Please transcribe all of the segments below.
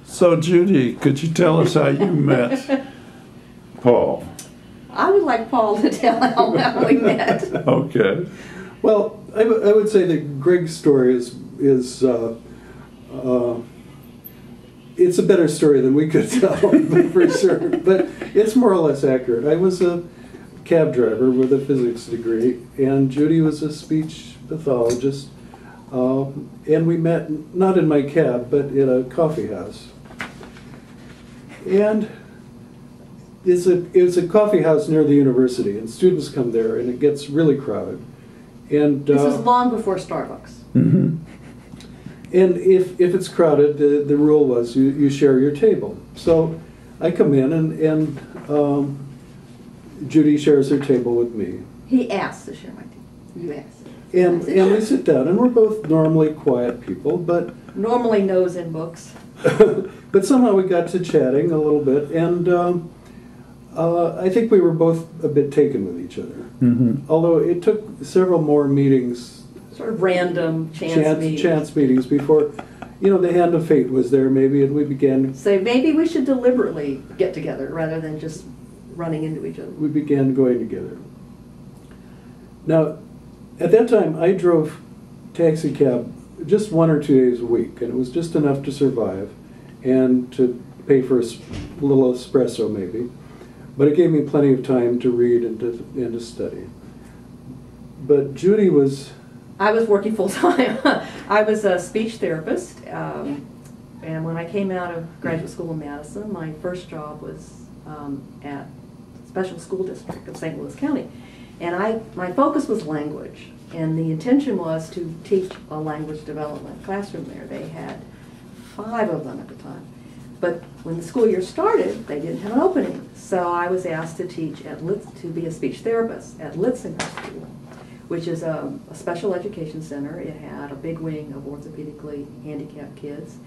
So, Judy, could you tell us how you met Paul? I would like Paul to tell how we met. Okay. Well, I would say that Greg's story is it's a better story than we could tell, for sure. But it's more or less accurate. I was a cab driver with a physics degree, and Judy was a speech pathologist. And we met not in my cab, but in a coffee house. And it's a coffee house near the university, and students come there, and it gets really crowded. And this was long before Starbucks. Mm-hmm. And if it's crowded, the rule was you share your table. So I come in, and Judy shares her table with me. He asked to share my table. You asked. And we sit down, and we're both normally quiet people, but normally nose in books. but somehow we got to chatting a little bit, and I think we were both a bit taken with each other. Mm-hmm. Although it took several more meetings, sort of random chance meetings before, the hand of fate was there maybe, and we began. So maybe we should deliberately get together rather than just running into each other. We began going together. Now, at that time, I drove taxi cab just 1 or 2 days a week, and it was just enough to survive and to pay for a little espresso maybe. But it gave me plenty of time to read and to study. But Judy was... I was working full-time. I was a speech therapist, and when I came out of graduate school in Madison, my first job was at Special School District of St. Louis County. And my focus was language, and the intention was to teach a language development classroom there. They had 5 of them at the time. But when the school year started, they didn't have an opening. So I was asked to teach to be a speech therapist at Litzinger School, which is a special education center. It had a big wing of orthopedically handicapped kids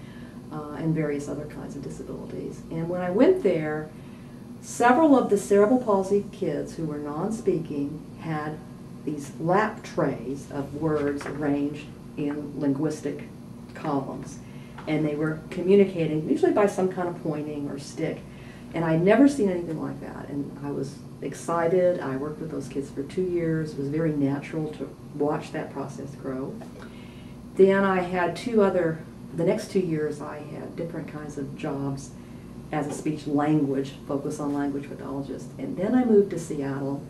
and various other kinds of disabilities. And when I went there, several of the cerebral palsy kids who were non-speaking had these lap trays of words arranged in linguistic columns. And they were communicating, usually by some kind of pointing or stick. And I'd never seen anything like that. And I was excited. I worked with those kids for 2 years. It was very natural to watch that process grow. Then I had the next 2 years I had different kinds of jobs as a speech language, focus on language pathologist. And then I moved to Seattle.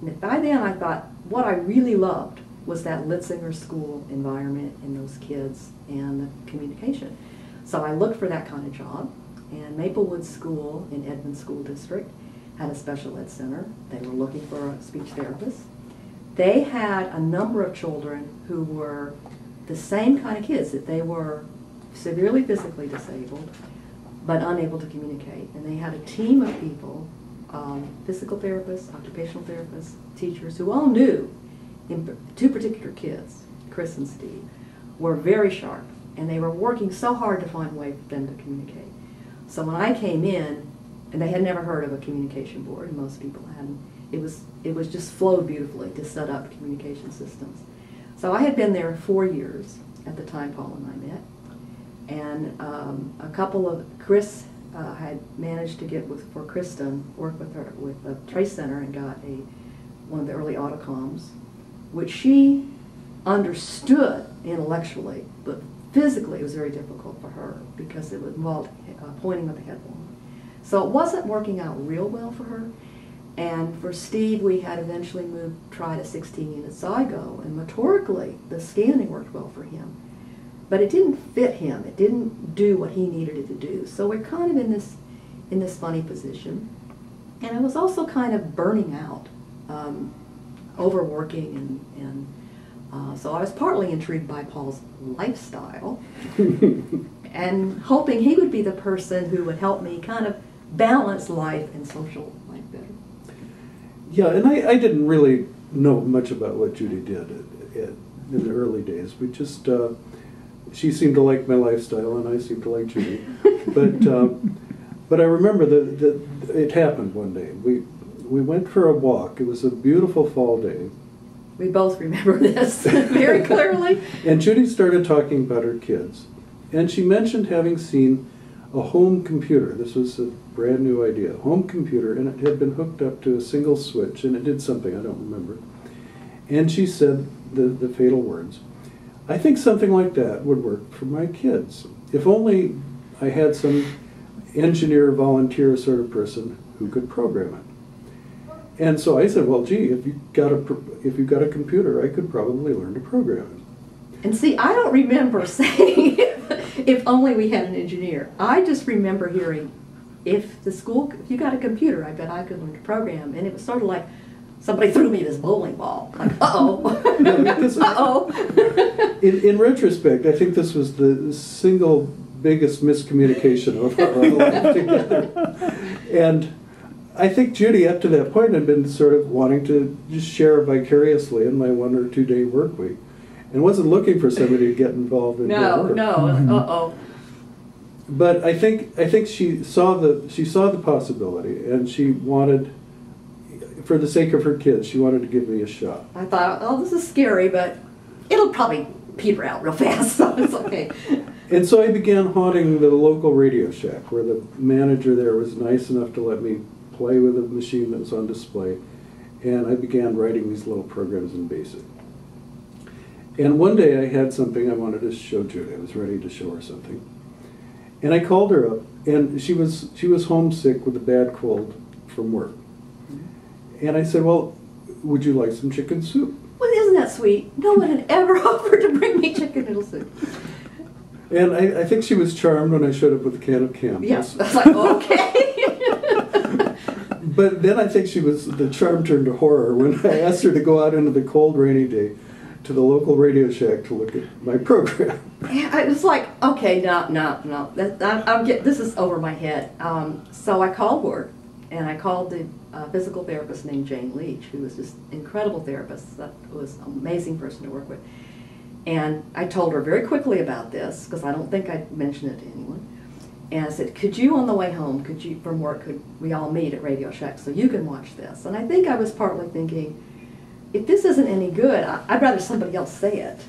And by then I thought what I really loved was that Litzinger School environment and those kids and the communication. So I looked for that kind of job, and Maplewood School in Edmond School District had a special ed center. They were looking for a speech therapist. They had a number of children who were the same kind of kids, that they were severely physically disabled but unable to communicate. And they had a team of people, physical therapists, occupational therapists, teachers, who all knew 2 particular kids, Chris and Steve, were very sharp, and they were working so hard to find a way for them to communicate. So when I came in, and they had never heard of a communication board, and most people hadn't, it was just flowed beautifully to set up communication systems. So I had been there 4 years at the time Paul and I met, and Chris had managed to get for Kristen, work with her with the Trace Center, and got one of the early autocoms, which she understood intellectually, but physically it was very difficult for her because it involved pointing with the headphone. So it wasn't working out real well for her. And for Steve, we had eventually tried a 16-unit Zygo, and motorically the scanning worked well for him. But it didn't fit him. It didn't do what he needed it to do. So we're kind of in this funny position. And I was also kind of burning out, overworking, and so I was partly intrigued by Paul's lifestyle and hoping he would be the person who would help me kind of balance life and social life better. Yeah, and I didn't really know much about what Judy did in the early days. We just, she seemed to like my lifestyle, and I seemed to like Judy. But I remember that it happened one day. We went for a walk. It was a beautiful fall day. We both remember this very clearly. And Judy started talking about her kids. And she mentioned having seen a home computer. This was a brand new idea, home computer, and it had been hooked up to a single switch, and it did something, I don't remember. And she said the fatal words, "I think something like that would work for my kids. If only I had some engineer, volunteer sort of person who could program it." And so I said, well, gee, if you've got a computer, I could probably learn to program it. And see, I don't remember saying, if only we had an engineer. I just remember hearing, if you got a computer, I bet I could learn to program. And it was sort of like somebody threw me this bowling ball. Like, uh-oh. In retrospect, I think this was the single biggest miscommunication of our life together. And I think Judy, up to that point, had been sort of wanting to just share vicariously in my 1 or 2 day work week, and wasn't looking for somebody to get involved in her work. Uh-oh. But I think she saw the possibility, and she wanted, for the sake of her kids, she wanted to give me a shot. I thought, oh, this is scary, but it'll probably peter out real fast, so it's okay. And so I began haunting the local Radio Shack, where the manager there was nice enough to let me play with a machine that was on display, and I began writing these little programs in BASIC. And one day I had something I wanted to show Judy. I was ready to show her something. And I called her up, and she was homesick with a bad cold from work. And I said, well, would you like some chicken soup? Well, isn't that sweet? No one had ever offered to bring me chicken noodle soup. And I think she was charmed when I showed up with a can of Campbell's. Yes, I was like, okay. But then I think the charm turned to horror when I asked her to go out into the cold, rainy day to the local Radio Shack to look at my program. I was like, okay, no. This is over my head. So I called work, and I called the physical therapist named Jane Leach, who was just an incredible therapist. That was an amazing person to work with. And I told her very quickly about this, because I don't think I'd mentioned it to anyone. And I said, could you, on the way home, from work, could we all meet at Radio Shack so you can watch this? And I think I was partly thinking, if this isn't any good, I'd rather somebody else say it.